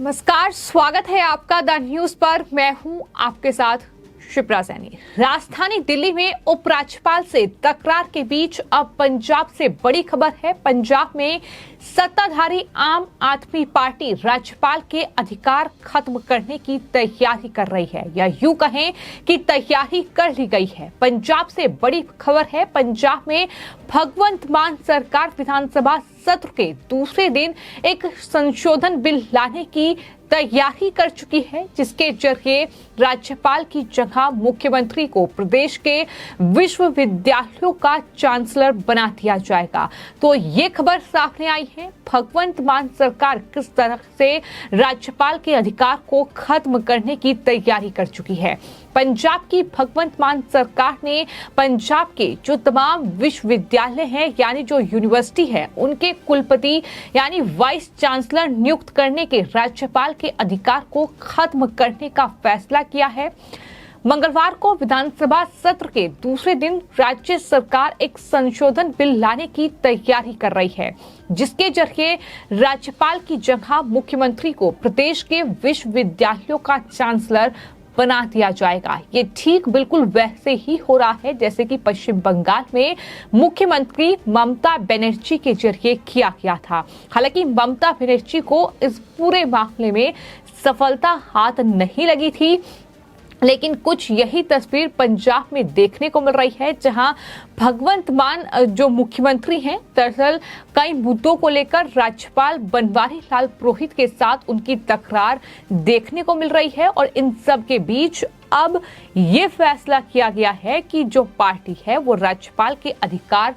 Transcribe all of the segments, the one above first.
नमस्कार, स्वागत है आपका द न्यूज पर। मैं हूं आपके साथ शिप्रा सैनी। राजधानी दिल्ली में उपराज्यपाल से तकरार के बीच अब पंजाब से बड़ी खबर है। पंजाब में सत्ताधारी आम आदमी पार्टी राज्यपाल के अधिकार खत्म करने की तैयारी कर रही है, या यूं कहें कि तैयारी कर ली गई है। पंजाब से बड़ी खबर है। पंजाब में भगवंत मान सरकार विधानसभा सत्र के दूसरे दिन एक संशोधन बिल लाने की तैयारी कर चुकी है, जिसके जरिए राज्यपाल की जगह मुख्यमंत्री को प्रदेश के विश्वविद्यालयों का चांसलर बना दिया जाएगा। तो ये खबर सामने आई है। भगवंत मान सरकार किस तरह से राज्यपाल के अधिकार को खत्म करने की तैयारी कर चुकी है। पंजाब की भगवंत मान सरकार ने पंजाब के जो तमाम विश्वविद्यालय हैं, यानी जो यूनिवर्सिटी है, उनके कुलपति यानी वाइस चांसलर नियुक्त करने के राज्यपाल के अधिकार को खत्म करने का फैसला किया है। मंगलवार को विधानसभा सत्र के दूसरे दिन राज्य सरकार एक संशोधन बिल लाने की तैयारी कर रही है, जिसके जरिए राज्यपाल की जगह मुख्यमंत्री को प्रदेश के विश्वविद्यालयों का चांसलर बना दिया जाएगा। ये ठीक बिल्कुल वैसे ही हो रहा है जैसे कि पश्चिम बंगाल में मुख्यमंत्री ममता बनर्जी के जरिए किया गया था। हालांकि ममता बनर्जी को इस पूरे मामले में सफलता हाथ नहीं लगी थी, लेकिन कुछ यही तस्वीर पंजाब में देखने को मिल रही है, जहां भगवंत मान जो मुख्यमंत्री हैं, दरअसल कई मुद्दों को लेकर राज्यपाल बनवारी लाल पुरोहित के साथ उनकी तकरार देखने को मिल रही है। और इन सब के बीच अब ये फैसला किया गया है कि जो पार्टी है वो राज्यपाल के अधिकार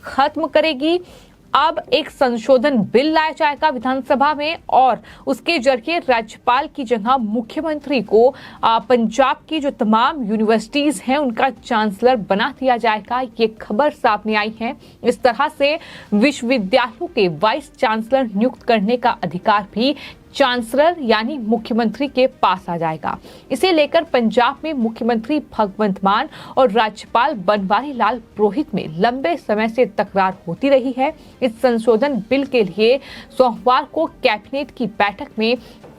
खत्म करेगी। अब एक संशोधन बिल लाया जाएगा विधानसभा में और उसके जरिए राज्यपाल की जगह मुख्यमंत्री को पंजाब की जो तमाम यूनिवर्सिटीज हैं उनका चांसलर बना दिया जाएगा। ये खबर सामने आई है। इस तरह से विश्वविद्यालयों के वाइस चांसलर नियुक्त करने का अधिकार भी चांसलर यानी मुख्यमंत्री के पास आ जाएगा। इसे लेकर पंजाब में मुख्यमंत्री भगवंत मान और राज्यपाल बनवारी लाल पुरोहित में लंबे समय से तकरार होती रही है। इस संशोधन बिल के लिए सोमवार को कैबिनेट की बैठक में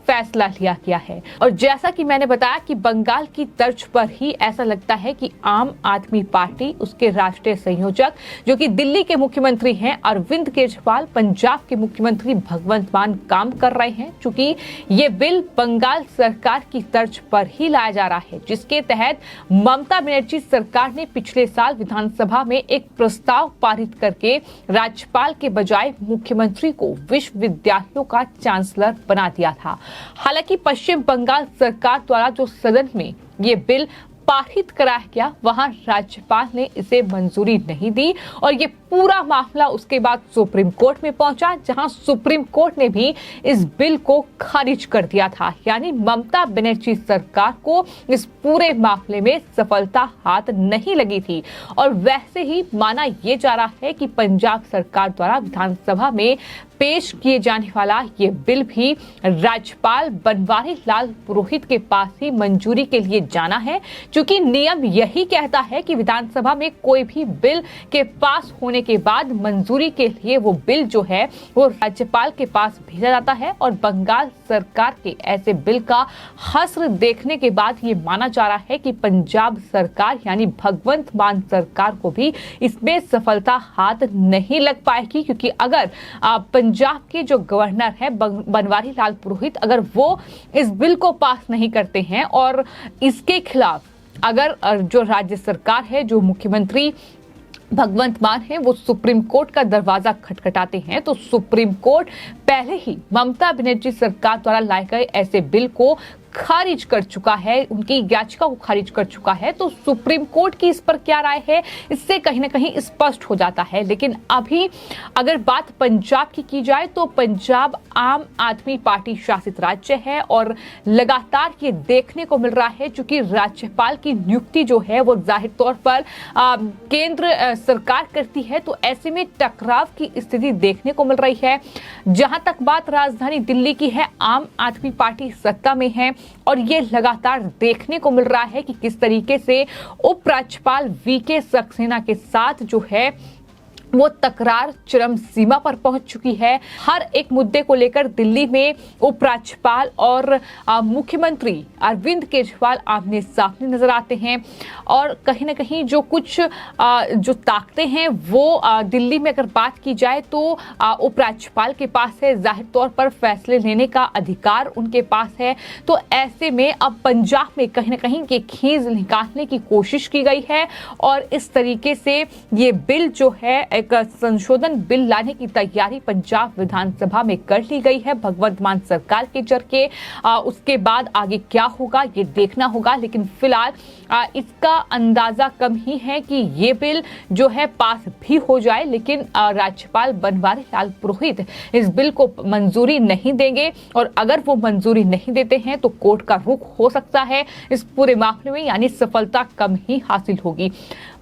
फैसला लिया गया है। और जैसा कि मैंने बताया कि बंगाल की तर्ज पर ही ऐसा लगता है कि आम आदमी पार्टी, उसके राष्ट्रीय संयोजक जो कि दिल्ली के मुख्यमंत्री हैं अरविंद केजरीवाल, पंजाब के मुख्यमंत्री भगवंत मान काम कर रहे हैं। चूंकि ये बिल बंगाल सरकार की तर्ज पर ही लाया जा रहा है, जिसके तहत ममता बनर्जी सरकार ने पिछले साल विधानसभा में एक प्रस्ताव पारित करके राज्यपाल के बजाय मुख्यमंत्री को विश्वविद्यालयों का चांसलर बना दिया था। हालांकि पश्चिम बंगाल सरकार द्वारा जो सदन में ये बिल पारित कराया गया, वहां राज्यपाल ने इसे मंजूरी नहीं दी और ये पूरा मामला उसके बाद सुप्रीम कोर्ट में पहुंचा, जहां सुप्रीम कोर्ट ने भी इस बिल को खारिज कर दिया था। यानी ममता बनर्जी सरकार को इस पूरे मामले में सफलता हाथ नहीं लगी थी। और वैसे ही माना यह जा रहा है कि पंजाब सरकार द्वारा विधानसभा में पेश किए जाने वाला ये बिल भी राज्यपाल बनवारी लाल पुरोहित के पास ही मंजूरी के लिए जाना है, क्योंकि नियम यही कहता है कि विधानसभा में कोई भी बिल के पास होने के बाद मंजूरी के लिए वो बिल जो है वो राज्यपाल के पास भेजा जाता है। और बंगाल सरकार के ऐसे बिल का हश्र देखने के बाद ये माना जा रहा है कि पंजाब सरकार यानी भगवंत मान सरकार को भी इसमें सफलता हाथ नहीं लग पाएगी, क्योंकि अगर पंजाब के जो गवर्नर है बनवारी लाल पुरोहित, अगर वो इस बिल को पास नहीं करते हैं और इसके खिलाफ अगर जो राज्य सरकार है, जो मुख्यमंत्री भगवंत मान है, वो सुप्रीम कोर्ट का दरवाजा खटखटाते हैं, तो सुप्रीम कोर्ट पहले ही ममता बनर्जी सरकार द्वारा लाए गए ऐसे बिल को खारिज कर चुका है, उनकी याचिका को खारिज कर चुका है। तो सुप्रीम कोर्ट की इस पर क्या राय है, इससे कहीं ना कहीं स्पष्ट हो जाता है। लेकिन अभी अगर बात पंजाब की जाए तो पंजाब आम आदमी पार्टी शासित राज्य है और लगातार ये देखने को मिल रहा है, चूंकि राज्यपाल की नियुक्ति जो है वो जाहिर तौर पर केंद्र सरकार करती है, तो ऐसे में टकराव की स्थिति देखने को मिल रही है। जहां तक बात राजधानी दिल्ली की है, आम आदमी पार्टी सत्ता में है और ये लगातार देखने को मिल रहा है कि किस तरीके से उपराज्यपाल वीके सक्सेना के साथ जो है वो तकरार चरम सीमा पर पहुंच चुकी है। हर एक मुद्दे को लेकर दिल्ली में उपराज्यपाल और मुख्यमंत्री अरविंद केजरीवाल आमने सामने नजर आते हैं और कहीं ना कहीं जो कुछ जो ताकतें हैं वो दिल्ली में अगर बात की जाए तो उपराज्यपाल के पास है, जाहिर तौर पर फैसले लेने का अधिकार उनके पास है। तो ऐसे में अब पंजाब में कहीं ना कहीं ये खींच निकालने की कोशिश की गई है और इस तरीके से ये बिल जो है एक संशोधन बिल लाने की तैयारी पंजाब विधानसभा में कर ली गई है भगवंत मान सरकार के जरिए। उसके बाद आगे क्या होगा ये देखना होगा, लेकिन फिलहाल इसका अंदाजा कम ही है कि ये बिल जो है पास भी हो जाए, लेकिन राज्यपाल बनवारी लाल पुरोहित इस बिल को मंजूरी नहीं देंगे और अगर वो मंजूरी नहीं देते हैं तो कोर्ट का रुख हो सकता है इस पूरे मामले में, यानी सफलता कम ही हासिल होगी।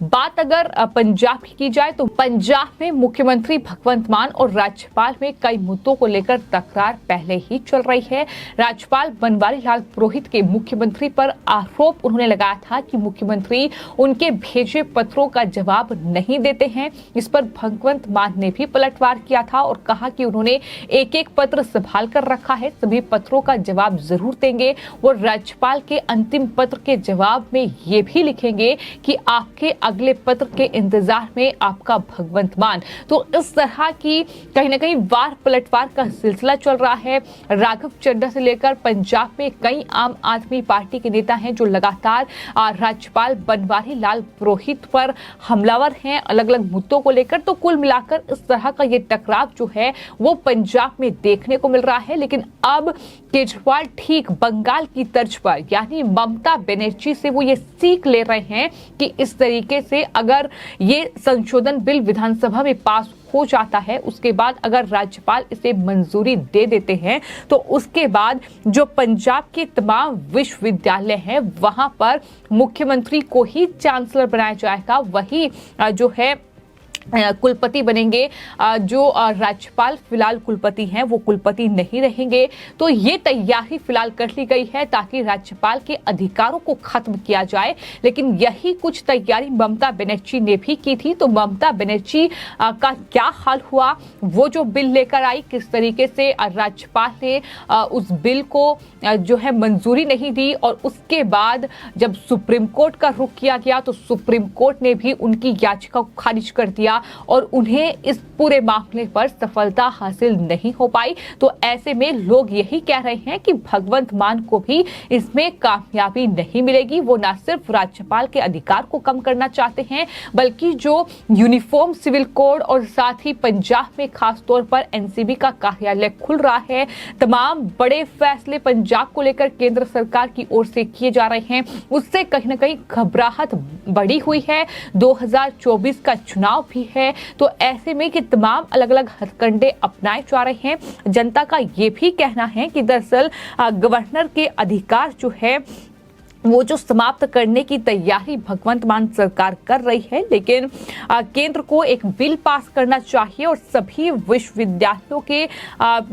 बात अगर पंजाब की जाए तो पंजाब में मुख्यमंत्री भगवंत मान और राज्यपाल में कई मुद्दों को लेकर तकरार पहले ही चल रही है। राज्यपाल बनवारी लाल पुरोहित के मुख्यमंत्री पर आरोप उन्होंने लगाया था कि मुख्यमंत्री उनके भेजे पत्रों का जवाब नहीं देते हैं। इस पर भगवंत मान ने भी पलटवार किया था और कहा कि उन्होंने एक एक पत्र संभाल कर रखा है, सभी पत्रों का जवाब जरूर देंगे और राज्यपाल के अंतिम पत्र के जवाब में ये भी लिखेंगे कि आपके अगले पत्र के इंतजार में आपका भगवंत मान। तो इस तरह की कहीं ना कहीं वार पलटवार का सिलसिला चल रहा है। राघव चड्ढा से लेकर पंजाब में कई आम आदमी पार्टी के नेता हैं जो लगातार राज्यपाल बनवारी लाल पुरोहित पर हमलावर हैं अलग अलग मुद्दों को लेकर। तो कुल मिलाकर इस तरह का ये टकराव जो है वो पंजाब में देखने को मिल रहा है। लेकिन अब केजरीवाल ठीक बंगाल की तर्ज पर यानी ममता बनर्जी से वो ये सीख ले रहे हैं कि इस तरीके से अगर ये संशोधन बिल विधानसभा में पास हो जाता है, उसके बाद अगर राज्यपाल इसे मंजूरी दे देते हैं तो उसके बाद जो पंजाब के तमाम विश्वविद्यालय हैं वहां पर मुख्यमंत्री को ही चांसलर बनाया जाएगा, वही जो है कुलपति बनेंगे। जो राज्यपाल फिलहाल कुलपति हैं वो कुलपति नहीं रहेंगे। तो ये तैयारी फिलहाल कर ली गई है ताकि राज्यपाल के अधिकारों को खत्म किया जाए। लेकिन यही कुछ तैयारी ममता बनर्जी ने भी की थी। तो ममता बनर्जी का क्या हाल हुआ, वो जो बिल लेकर आई किस तरीके से राज्यपाल ने उस बिल को जो है मंजूरी नहीं दी और उसके बाद जब सुप्रीम कोर्ट का रुख किया गया तो सुप्रीम कोर्ट ने भी उनकी याचिका को खारिज कर दिया और उन्हें इस पूरे मामले पर सफलता हासिल नहीं हो पाई। तो ऐसे में लोग यही कह रहे हैं कि भगवंत मान को भी इसमें कामयाबी नहीं मिलेगी। वो न सिर्फ राज्यपाल के अधिकार को कम करना चाहते हैं बल्कि जो यूनिफॉर्म सिविल कोड और साथ ही पंजाब में खास तौर पर एनसीबी का कार्यालय खुल रहा है, तमाम बड़े फैसले पंजाब को लेकर केंद्र सरकार की ओर से किए जा रहे हैं, उससे कहीं ना कहीं घबराहट बढ़ी हुई है। 2024 का चुनाव भी है। तो ऐसे में कि तमाम अलग अलग हथकंडे अपनाए जा रहे हैं। जनता का ये भी कहना है कि दरअसल गवर्नर के अधिकार जो है वो जो समाप्त करने की तैयारी भगवंत मान सरकार कर रही है, लेकिन केंद्र को एक बिल पास करना चाहिए और सभी विश्वविद्यालयों के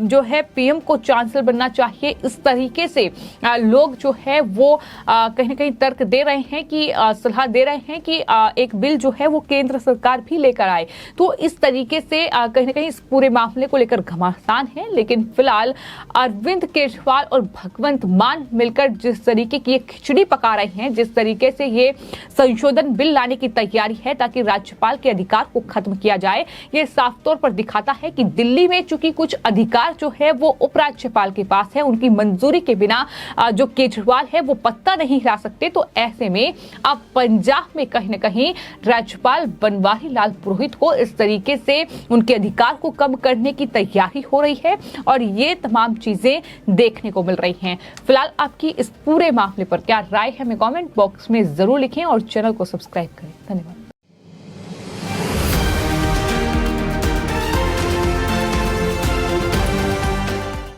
जो है पीएम को चांसलर बनना चाहिए। इस तरीके से लोग जो है वो कहीं ना कहीं तर्क दे रहे हैं कि सलाह दे रहे हैं कि एक बिल जो है वो केंद्र सरकार भी लेकर आए। तो इस तरीके से कहीं ना कहीं इस पूरे मामले को लेकर घमासान है। लेकिन फिलहाल अरविंद केजरीवाल और भगवंत मान मिलकर जिस तरीके की खिचड़ी पका रहे हैं, जिस तरीके से ये संशोधन बिल लाने की तैयारी है ताकि राज्यपाल के अधिकार को खत्म किया जाए, ये साफ तौर पर दिखाता है कि दिल्ली में चूंकि कुछ अधिकार जो है वो उपराज्यपाल के पास है, उनकी मंजूरी के बिना जो केजरीवाल है वो पत्ता नहीं हिला सकते। तो ऐसे में अब पंजाब में कहीं ना कहीं राज्यपाल बनवारी लाल पुरोहित को इस तरीके से उनके अधिकार को कम करने की तैयारी हो रही है और ये तमाम चीजें देखने को मिल रही हैं। फिलहाल आपकी इस पूरे मामले पर क्या राय है हमें कमेंट बॉक्स में जरूर लिखें और चैनल को सब्सक्राइब करें। धन्यवाद।